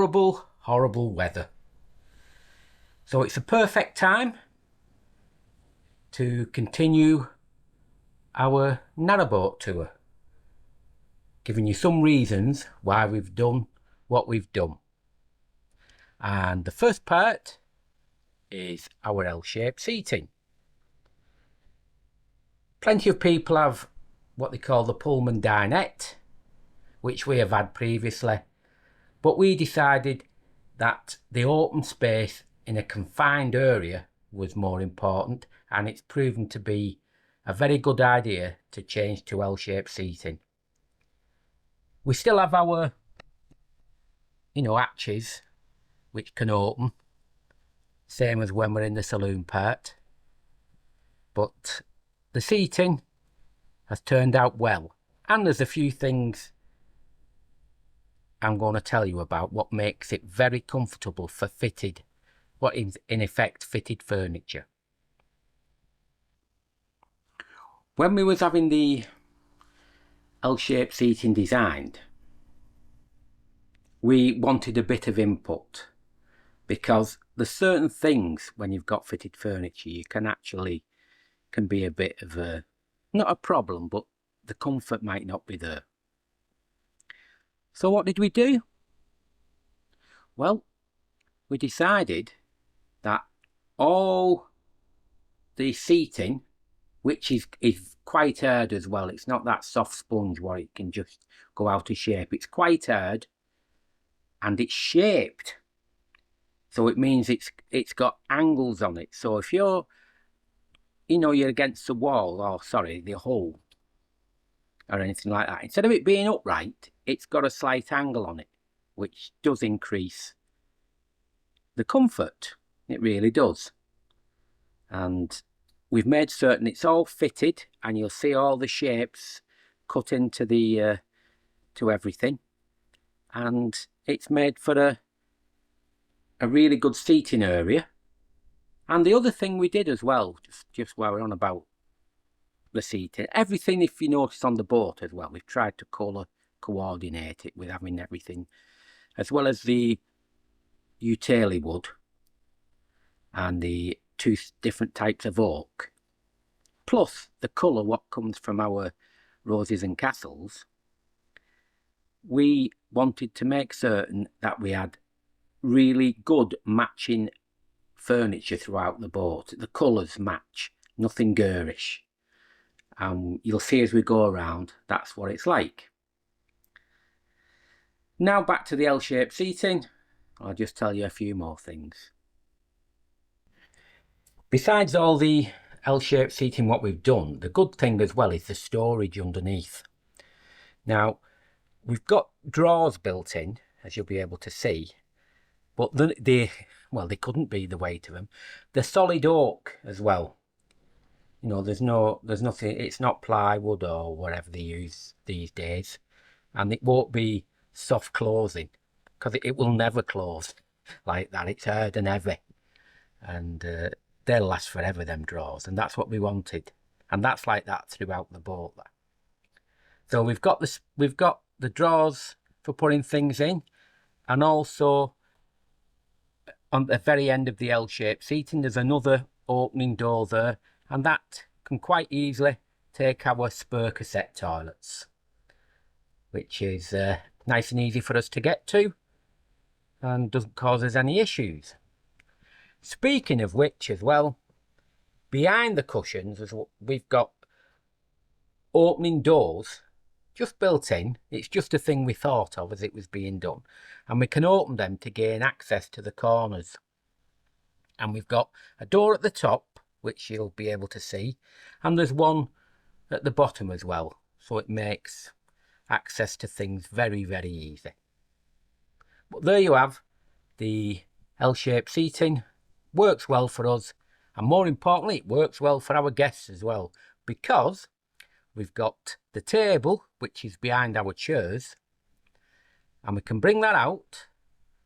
horrible, horrible weather. So it's a perfect time to continue our narrowboat tour, giving you some reasons why we've done what we've done. And the first part is our L-shaped seating. Plenty of people have what they call the Pullman dinette, which we have had previously, but we decided that the open space in a confined area was more important, and it's proven to be a very good idea to change to L-shaped seating. We still have our, hatches which can open, same as when we're in the saloon part, but the seating has turned out well, and there's a few things I'm going to tell you about what makes it very comfortable for fitted, what is in effect fitted furniture. When we was having the L-shaped seating designed, we wanted a bit of input, because there's certain things when you've got fitted furniture you can be a bit of a, not a problem, but the comfort might not be there. So what did we do? Well, we decided that all the seating, which is quite hard as well, it's not that soft sponge where it can just go out of shape, it's quite hard and it's shaped, so it means it's got angles on it. So if you're against the wall, or sorry, the hull or anything like that, instead of it being upright, it's got a slight angle on it, which does increase the comfort. It really does. And we've made certain it's all fitted, and you'll see all the shapes cut into the to everything, and it's made for a really good seating area. And the other thing we did as well, just while we're on about the seating, everything, if you notice on the boat as well, we've tried to colour coordinate it with having everything, as well as the utility wood and the two different types of oak, plus the colour what comes from our roses and castles. We wanted to make certain that we had really good matching furniture throughout the boat. The colours match, nothing garish. You'll see as we go around, that's what it's like. Now back to the L-shaped seating. I'll just tell you a few more things. Besides all the L-shaped seating what we've done, the good thing as well is the storage underneath. Now, we've got drawers built in, as you'll be able to see, but they couldn't be the weight of them. They're solid oak as well. There's nothing, it's not plywood or whatever they use these days, and it won't be soft closing, because it will never close like that. It's hard and heavy, and they'll last forever, them drawers, and that's what we wanted, and that's like that throughout the boat. So we've got the drawers for putting things in, and also on the very end of the L-shaped seating there's another opening door there, and that can quite easily take our spur cassette toilets, which is nice and easy for us to get to and doesn't cause us any issues. Speaking of which as well, behind the cushions we've got opening doors just built in. It's just a thing we thought of as it was being done, and we can open them to gain access to the corners. And we've got a door at the top, which you'll be able to see, and there's one at the bottom as well, so it makes access to things very, very easy. But there you have the L-shaped seating. Works well for us, and more importantly, it works well for our guests as well, because we've got the table which is behind our chairs, and we can bring that out,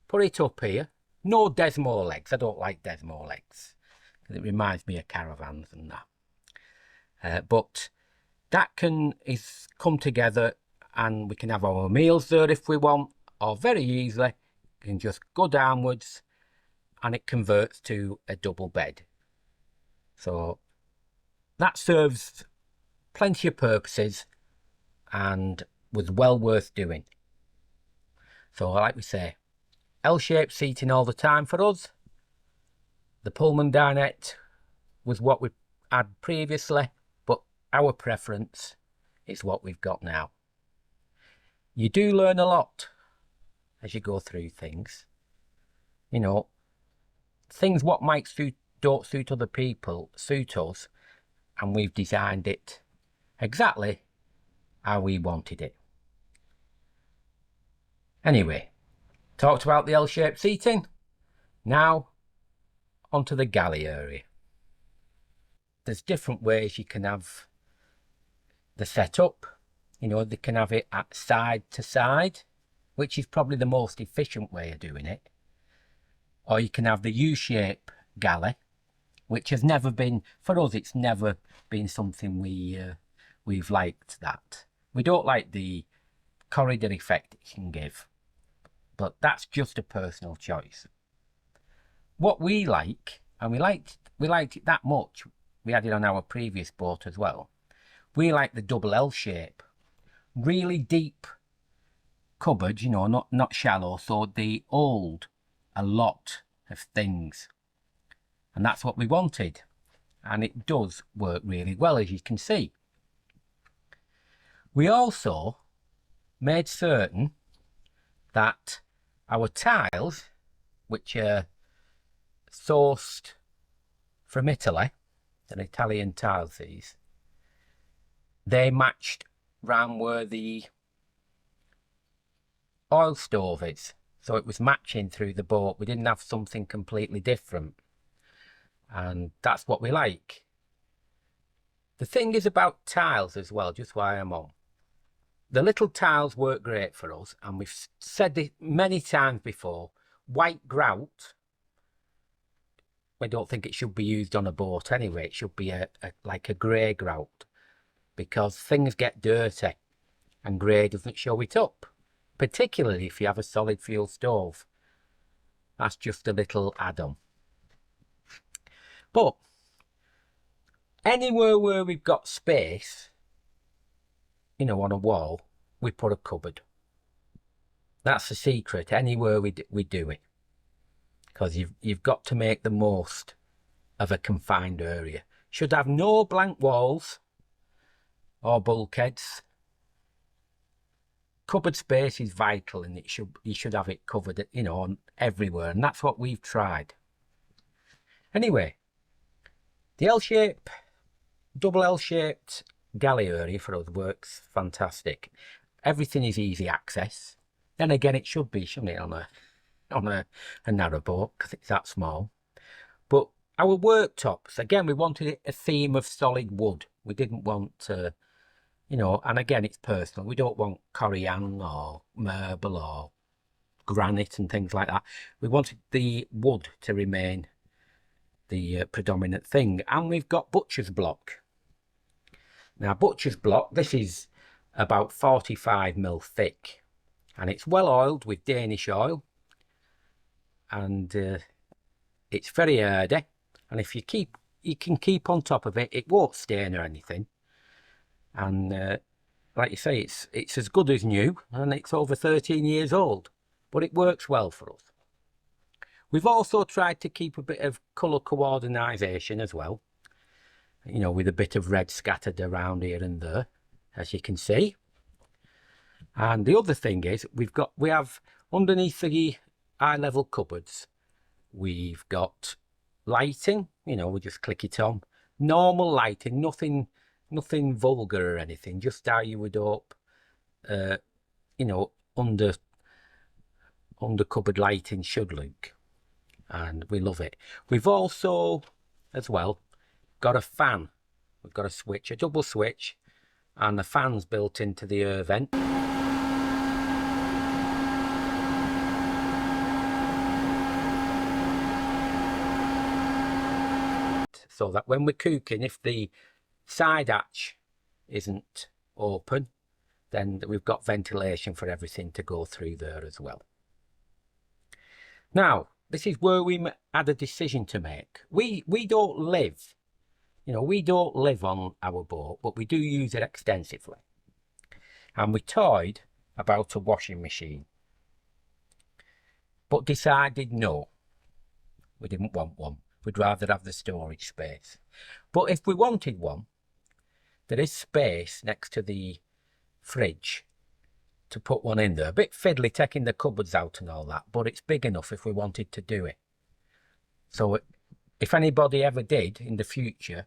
put it up here. No Desmo legs. I don't like Desmo legs, because it reminds me of caravans and that. But that can come together, and we can have our meals there if we want, or very easily can just go downwards and it converts to a double bed. So that serves plenty of purposes and was well worth doing. So like we say, L-shaped seating all the time for us. The Pullman dinette was what we had previously, but our preference is what we've got now. You do learn a lot as you go through things. You know, things what might don't suit other people suit us, and we've designed it exactly how we wanted it. Anyway, talked about the L-shaped seating. Now onto the galley area. There's different ways you can have the setup. You know, they can have it at side to side, which is probably the most efficient way of doing it. Or you can have the U-shape galley, which has never been, for us, it's never been something we've liked that. We don't like the corridor effect it can give, but that's just a personal choice. What we like, and we liked it that much, we had it on our previous boat as well, we like the double L shape. Really deep cupboards, you know, not shallow, so they hold a lot of things. And that's what we wanted. And it does work really well, as you can see. We also made certain that our tiles, which are sourced from Italy, an Italian tiles these, they matched round where the oil stove is. So it was matching through the boat. We didn't have something completely different. And that's what we like. The thing is about tiles as well, just why I'm on. The little tiles work great for us, and we've said it many times before. White grout, we don't think it should be used on a boat anyway. It should be like a grey grout, because things get dirty and grey doesn't show it up, particularly if you have a solid fuel stove. That's just a little add-on. But anywhere where we've got space, you know, on a wall, we put a cupboard. That's the secret. Anywhere we do it, because you've got to make the most of a confined area. Should have no blank walls or bulkheads. Cupboard space is vital, and you should have it covered, you know, everywhere, and that's what we've tried. Anyway, the L-shape, double L-shaped galley area for us works fantastic. Everything is easy access. Then again, it should be, shouldn't it, on a narrowboat, because it's that small. But our worktops, again, we wanted a theme of solid wood. We didn't want you know, and again, it's personal. We don't want corian or marble or granite and things like that. We wanted the wood to remain the predominant thing. And we've got butcher's block. Now, butcher's block, this is about 45mm thick. And it's well oiled with Danish oil. And it's very hardy. And if you can keep on top of it, it won't stain or anything. And like you say, it's as good as new, and it's over 13 years old, but it works well for us. We've also tried to keep a bit of colour coordination as well, you know, with a bit of red scattered around here and there, as you can see. And the other thing is, we have underneath the eye level cupboards, we've got lighting, you know, we just click it on, normal lighting, nothing vulgar or anything, just how you would hope, you know, under cupboard lighting should look, and we love it. We've also, as well, got a fan. We've got a switch, a double switch, and the fan's built into the air vent. So that when we're cooking, if the side hatch isn't open, then we've got ventilation for everything to go through there as well. Now, this is where we had a decision to make. We don't live, we don't live on our boat, but we do use it extensively. And we toyed about a washing machine, but decided no, we didn't want one. We'd rather have the storage space. But if we wanted one, there is space next to the fridge to put one in there. A bit fiddly taking the cupboards out and all that, but it's big enough if we wanted to do it. So if anybody ever did in the future,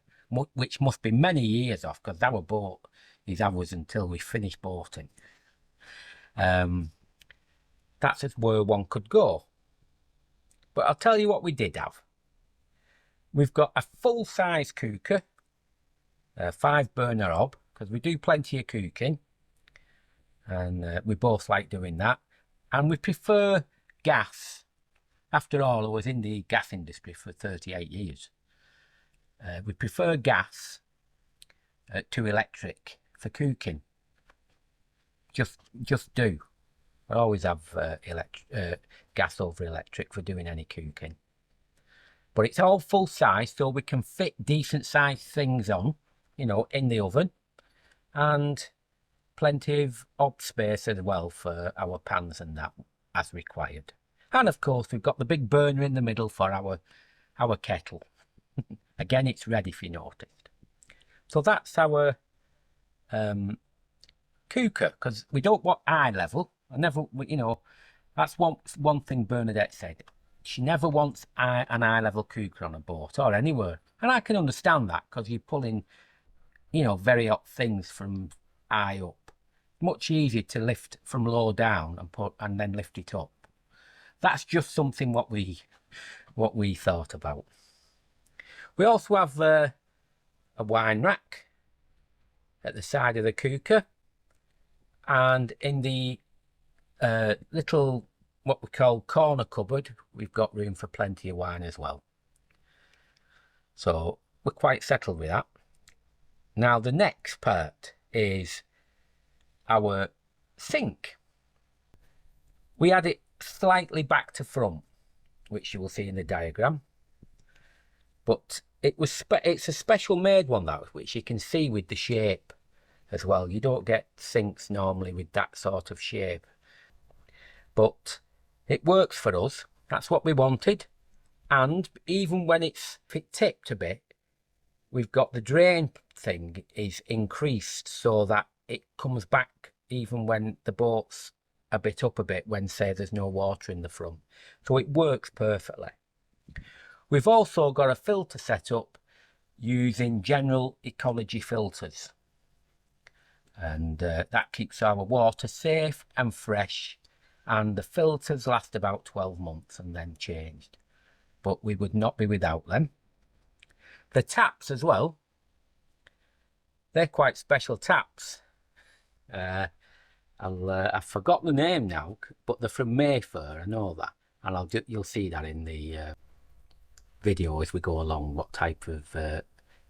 which must be many years off, because our boat is ours until we finish boating, that's where one could go. But I'll tell you what we did have. We've got a full-size cooker, a 5-burner hob, because we do plenty of cooking, and we both like doing that. And we prefer gas. After all, I was in the gas industry for 38 years. We prefer gas to electric for cooking. Just do. I always have gas over electric for doing any cooking. But it's all full size, so we can fit decent sized things on, in the oven. And plenty of hob space as well for our pans and that as required. And of course, we've got the big burner in the middle for our kettle. Again, it's ready if you noticed. So that's our cooker, because we don't want eye level. That's one thing Bernadette said. She never wants an eye level cooker on a boat or anywhere. And I can understand that, because you're pulling, very hot things from eye up. Much easier to lift from low down and then lift it up. That's just something what we thought about. We also have a wine rack at the side of the cooker, and in the little what we call corner cupboard, we've got room for plenty of wine as well. So we're quite settled with that. Now the next part is our sink. We had it slightly back to front, which you will see in the diagram, but it's a special made one, that, which you can see with the shape as well. You don't get sinks normally with that sort of shape, but it works for us. That's what we wanted. And even when it tipped a bit, we've got the drain thing is increased so that it comes back even when the boat's a bit up a bit, when say there's no water in the front. So it works perfectly. We've also got a filter set up using general ecology filters, and that keeps our water safe and fresh, and the filters last about 12 months and then changed, but we would not be without them. The taps as well, they're quite special taps. I've forgot the name now, but they're from Mayfair, I know that, and you'll see that in the video as we go along, what type of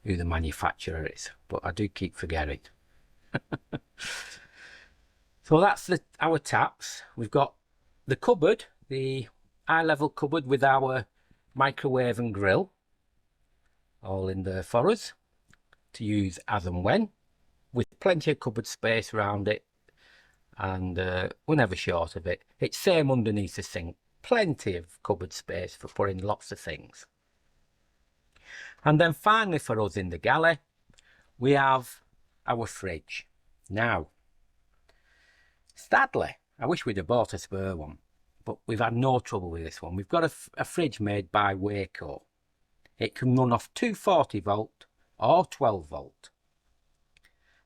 who the manufacturer is, but I do keep forgetting. So that's our taps. We've got the cupboard, the eye level cupboard with our microwave and grill all in there for us to use as and when, with plenty of cupboard space around it, and we're never short of it. It's same underneath the sink, plenty of cupboard space for putting lots of things. And then finally for us in the galley, we have our fridge. Now, sadly, I wish we'd have bought a spare one, but we've had no trouble with this one. We've got a fridge made by Waco. It can run off 240 volt or 12 volt.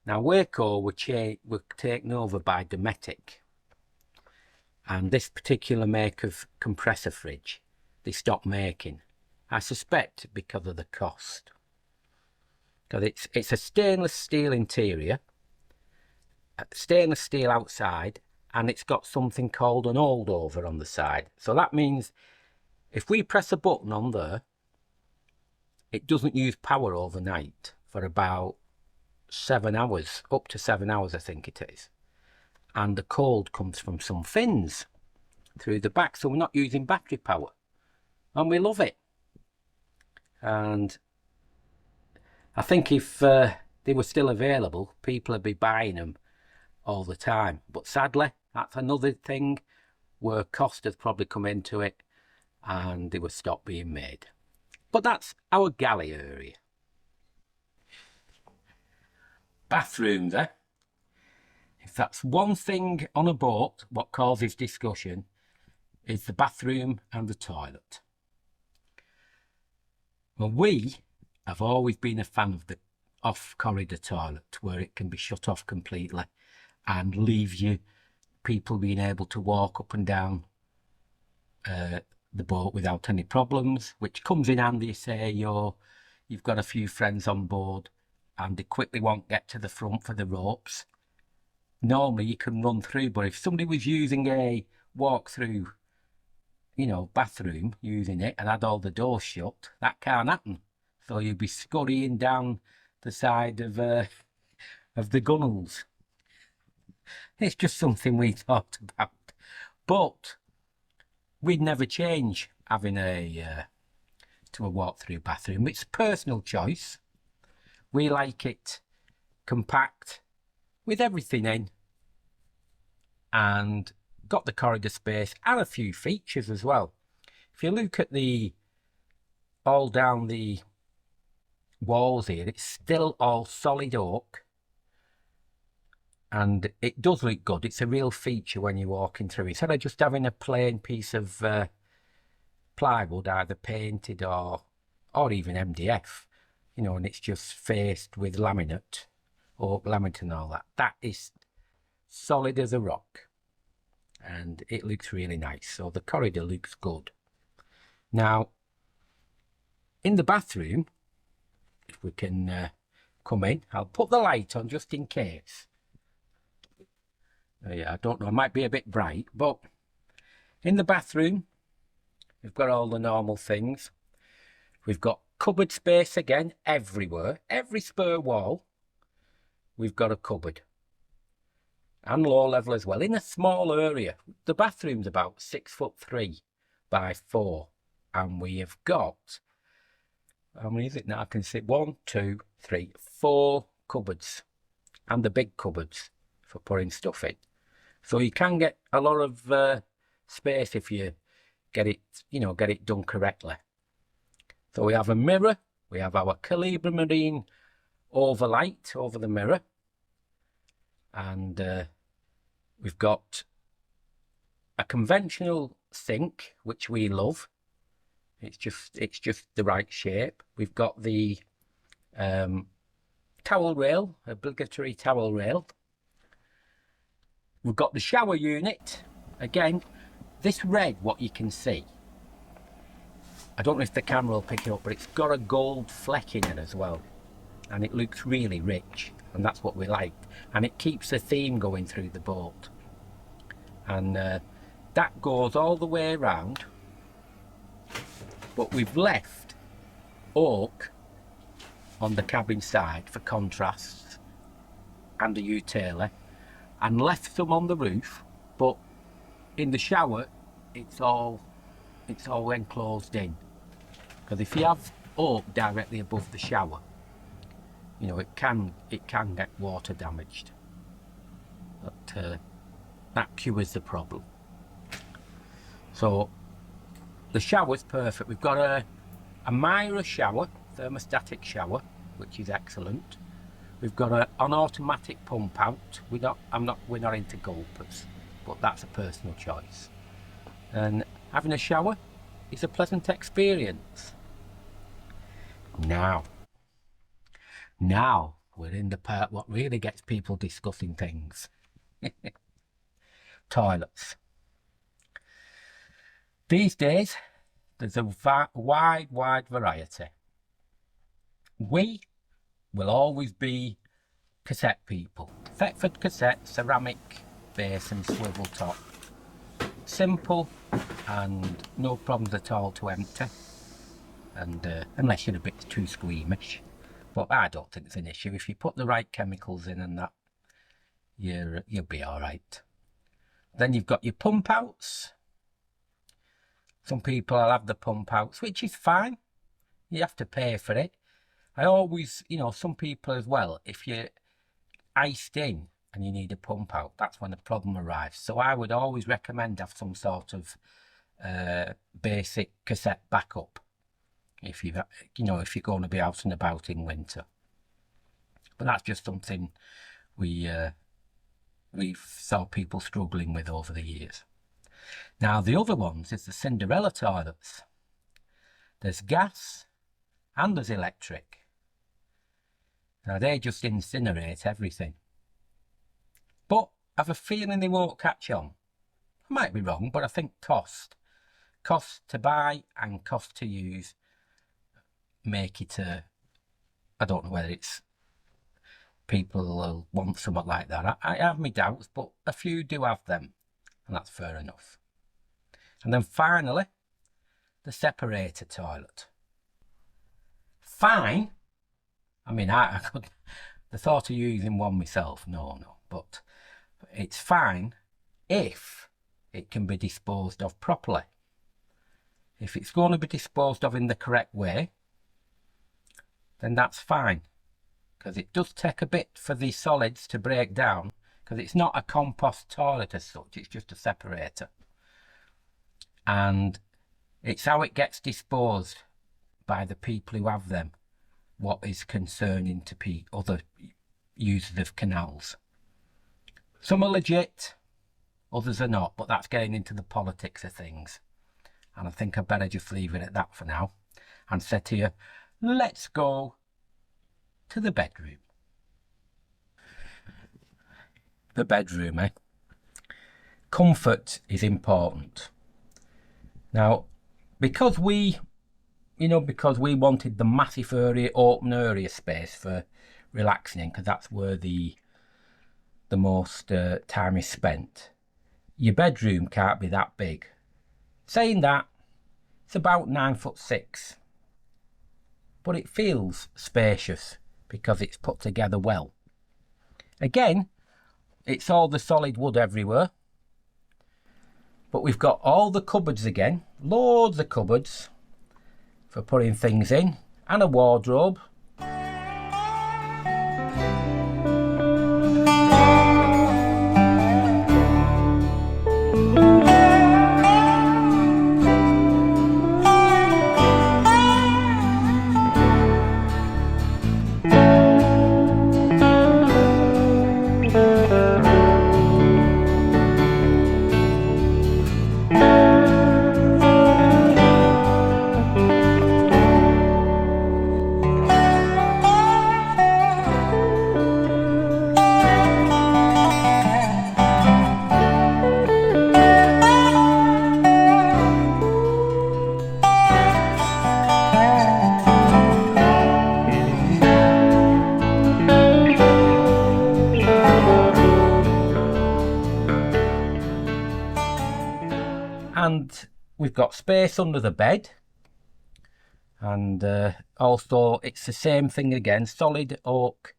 Now Waco were taken over by Dometic, and this particular make of compressor fridge they stopped making. I suspect because of the cost. Because it's a stainless steel interior, stainless steel outside, and it's got something called an holdover on the side. So that means if we press a button on there, it doesn't use power overnight for about 7 hours, up to 7 hours I think it is. And the cold comes from some fins. through the back, so we're not using battery power, and we love it. And I think if they were still available, people would be buying them all the time. But sadly, that's another thing where cost has probably come into it and they were stopped being made. But that's our galley area. Bathrooms, eh? If that's one thing on a boat what causes discussion, is the bathroom and the toilet. Well, we have always been a fan of the off-corridor toilet, where it can be shut off completely and leave you people being able to walk up and down the boat without any problems, which comes in handy, say you've got a few friends on board and they quickly won't get to the front for the ropes. Normally you can run through, but if somebody was using a walk-through, you know, bathroom, using it and had all the doors shut, that can't happen. So you'd be scurrying down the side of the gunnels. It's just something we thought about. But we'd never change having a walk-through bathroom. It's personal choice. We like it compact with everything in, and got the corridor space and a few features as well. If you look at all down the walls here, it's still all solid oak, and it does look good. It's a real feature when you're walking through. Instead of just having a plain piece of plywood, either painted or even MDF, you know, and it's just faced with laminate, oak laminate and all that. That is solid as a rock, and it looks really nice. So the corridor looks good. Now, in the bathroom, if we can come in, I'll put the light on just in case. Yeah, I don't know, it might be a bit bright, but in the bathroom, we've got all the normal things. We've got cupboard space again everywhere. Every spare wall, we've got a cupboard. And low level as well, in a small area. The bathroom's about 6'3" by 4. And we have got, how many is it now? I can see 1, 2, 3, 4 cupboards. And the big cupboards for putting stuff in. So you can get a lot of space if you get it done correctly. So we have a mirror, we have our Calibra Marine overlight over the mirror, and we've got a conventional sink, which we love. It's just the right shape. We've got the towel rail, obligatory towel rail. We've got the shower unit. Again, this red, what you can see, I don't know if the camera will pick it up, but it's got a gold fleck in it as well, and it looks really rich, and that's what we like, and it keeps the theme going through the boat. And that goes all the way around, but we've left oak on the cabin side for contrasts and a utility, and left some on the roof, but in the shower it's all enclosed in, because if you have oak directly above the shower, you know, it can get water damaged, but that cures the problem. So the shower's perfect. We've got a Myra shower, thermostatic shower, which is excellent. We've got an automatic pump out. We're not into gulpers, but that's a personal choice. And having a shower is a pleasant experience. Now we're in the part what really gets people discussing things. Toilets. These days, there's a wide variety. We will always be cassette people. Thetford cassette, ceramic base and swivel top. Simple and no problems at all to empty, and unless you're a bit too squeamish, but I don't think it's an issue. If you put the right chemicals in and that, you'll be all right. Then you've got your pump outs, Some people will have the pump outs, which is fine. You have to pay for it. I always, some people as well, if you're iced in and you need a pump out, that's when the problem arrives. So I would always recommend have some sort of basic cassette backup if you've, if you're going to be out and about in winter. But that's just something we've saw people struggling with over the years. Now the other ones is the Cinderella toilets. There's gas and there's electric. Now they just incinerate everything. But I have a feeling they won't catch on. I might be wrong, but I think cost to buy and cost to use make it I don't know whether it's people will want something like that. I have my doubts, but a few do have them, and that's fair enough. And then finally, the separator toilet. Fine. I mean, I could, the thought of using one myself, no, but it's fine if it can be disposed of properly. If it's going to be disposed of in the correct way, then that's fine, because it does take a bit for the solids to break down, because it's not a compost toilet as such, it's just a separator. And it's how it gets disposed by the people who have them what is concerning to other users of canals. Some are legit, others are not, but that's getting into the politics of things. And I think I better just leave it at that for now and say to you, let's go to the bedroom. The bedroom, eh? Comfort is important. Now, because we wanted the massive area, open area space for relaxing in, because that's where the most time is spent, your bedroom can't be that big. Saying that, it's about 9'6", but it feels spacious because it's put together well. Again, it's all the solid wood everywhere, but we've got all the cupboards again, loads of cupboards for putting things in, and a wardrobe. And we've got space under the bed, and also it's the same thing again, solid oak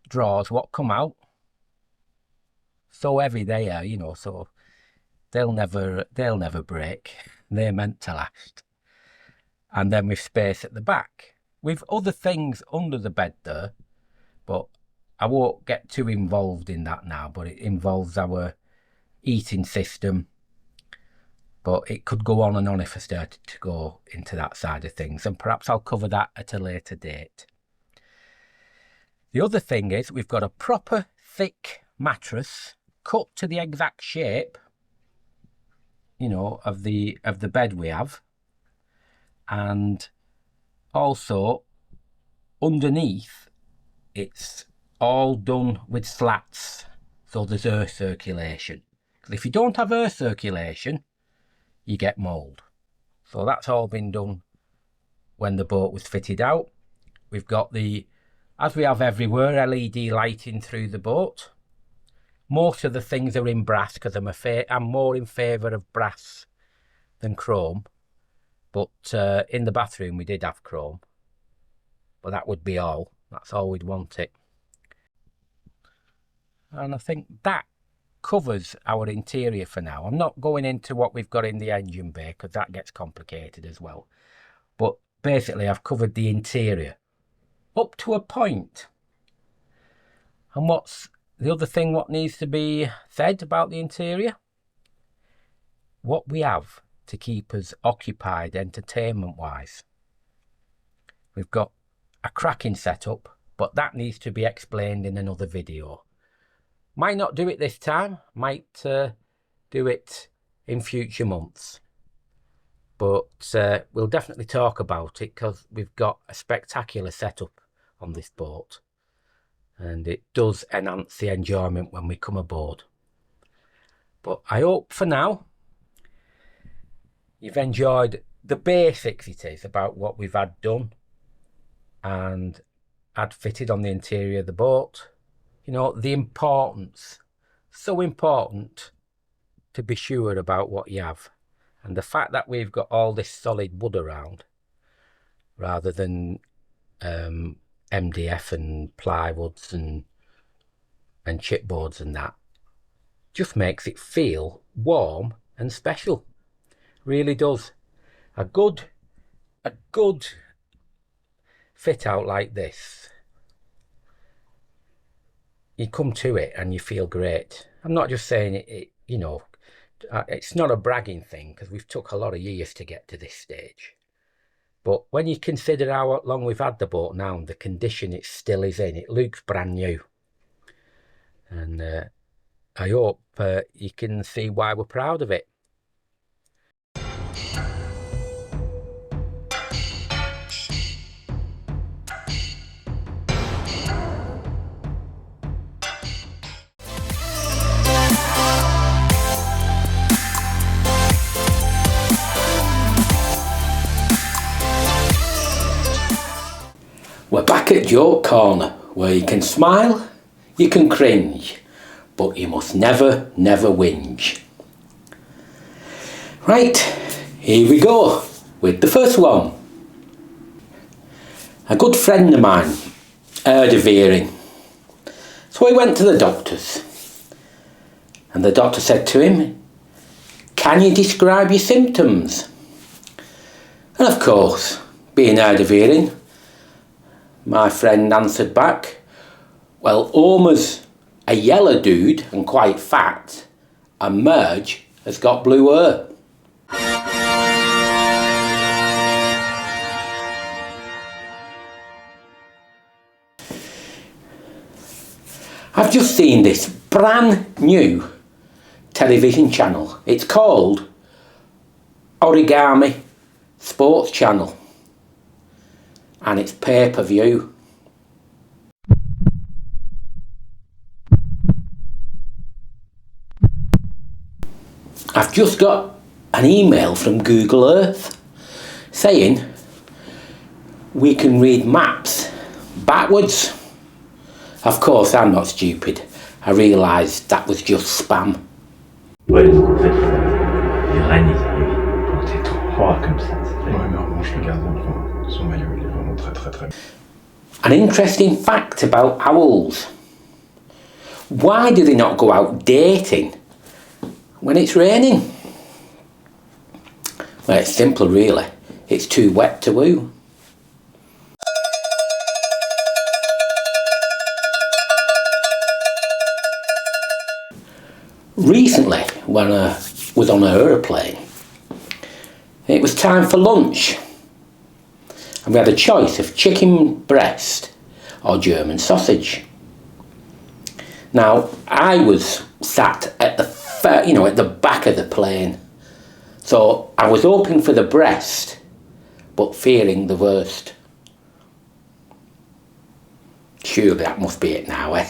drawers what come out, so heavy they are, so they'll never break, they're meant to last. And then with space at the back with other things under the bed there, but I won't get too involved in that now, but it involves our heating system. But it could go on and on if I started to go into that side of things, and perhaps I'll cover that at a later date. The other thing is we've got a proper thick mattress cut to the exact shape, of the bed we have, and also underneath it's all done with slats, so there's air circulation. Because if you don't have air circulation, you get mould. So that's all been done when the boat was fitted out. We've got as we have everywhere, LED lighting through the boat. Most of the things are in brass because I'm more in favour of brass than chrome. But in the bathroom we did have chrome. But that would be all. That's all we'd want it. And I think that covers our interior for now. I'm not going into what we've got in the engine bay because that gets complicated as well. But basically I've covered the interior up to a point. And what's the other thing what needs to be said about the interior? What we have to keep us occupied entertainment-wise. We've got a cracking setup, but that needs to be explained in another video. Might not do it this time, might do it in future months. But we'll definitely talk about it because we've got a spectacular setup on this boat. And it does enhance the enjoyment when we come aboard. But I hope for now you've enjoyed the basics, it is, about what we've had done and had fitted on the interior of the boat. You know, the importance, so important to be sure about what you have. And the fact that we've got all this solid wood around rather than MDF and plywoods and chipboards and that just makes it feel warm and special. Really does. A good fit out like this, you come to it and you feel great. I'm not just saying it you know, it's not a bragging thing because we've took a lot of years to get to this stage. But when you consider how long we've had the boat now and the condition it still is in, it looks brand new. And I hope you can see why we're proud of it. We're back at Joke Corner, where you can smile, you can cringe, but you must never, never whinge. Right, here we go with the first one. A good friend of mine heard of hearing, so he went to the doctors, and the doctor said to him, "Can you describe your symptoms?" And of course, being hard of hearing, my friend answered back, "Well, Homer's a yellow dude and quite fat, and Marge has got blue hair." I've just seen this brand new television channel. It's called Origami Sports Channel, and it's pay-per-view. I've just got an email from Google Earth saying we can read maps backwards. Of course, I'm not stupid. I realised that was just spam. Ouais, donc en fait, les rennes, ils arrivent pour tes trois comme ça. Ouais, mais en revanche, le gardien, son maillot, il est vraiment très très très. An interesting fact about owls. Why do they not go out dating when it's raining? Well, it's simple really. It's too wet to woo. Recently, when I was on an aeroplane, it was time for lunch, and we had a choice of chicken breast or German sausage. Now, I was sat at the back of the plane, so I was hoping for the breast, but fearing the worst. Surely that must be it now, eh?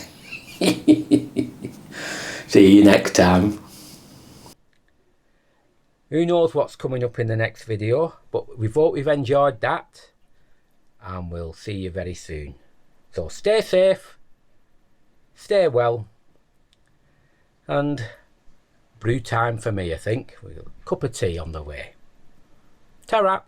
See you next time. Who knows what's coming up in the next video, but we hope you've enjoyed that, and we'll see you very soon. So stay safe, stay well, and brew time for me, I think. We've got a cup of tea on the way. Ta-ra!